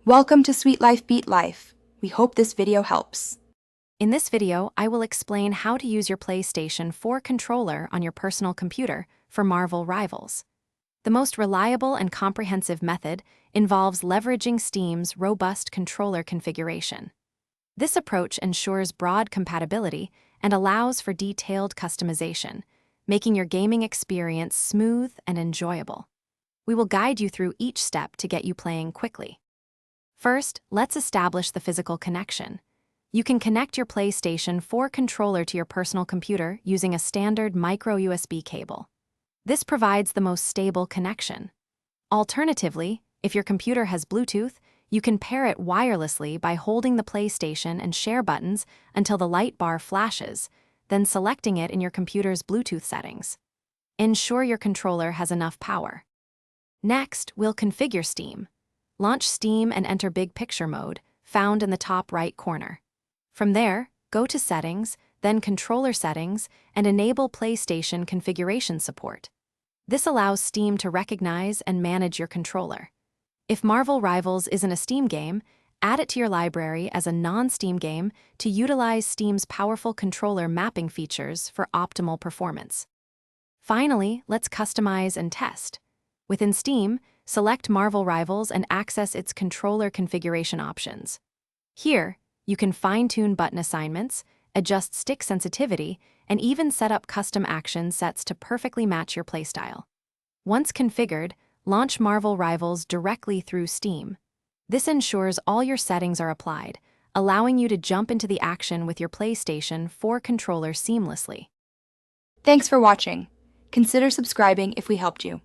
Welcome to Sweet Life Beat Life. We hope this video helps. In this video, I will explain how to use your PlayStation 4 controller on your personal computer for Marvel Rivals. The most reliable and comprehensive method involves leveraging Steam's robust controller configuration. This approach ensures broad compatibility and allows for detailed customization, making your gaming experience smooth and enjoyable. We will guide you through each step to get you playing quickly. First, let's establish the physical connection. You can connect your PlayStation 4 controller to your personal computer using a standard micro USB cable. This provides the most stable connection. Alternatively, if your computer has Bluetooth, you can pair it wirelessly by holding the PlayStation and share buttons until the light bar flashes, then selecting it in your computer's Bluetooth settings. Ensure your controller has enough power. Next, we'll configure Steam. Launch Steam and enter Big Picture mode, found in the top right corner. From there, go to Settings, then Controller Settings, and enable PlayStation configuration support. This allows Steam to recognize and manage your controller. If Marvel Rivals isn't a Steam game, add it to your library as a non-Steam game to utilize Steam's powerful controller mapping features for optimal performance. Finally, let's customize and test. Within Steam, select Marvel Rivals and access its controller configuration options. Here, you can fine-tune button assignments, adjust stick sensitivity, and even set up custom action sets to perfectly match your playstyle. Once configured, launch Marvel Rivals directly through Steam. This ensures all your settings are applied, allowing you to jump into the action with your PlayStation 4 controller seamlessly. Thanks for watching. Consider subscribing if we helped you.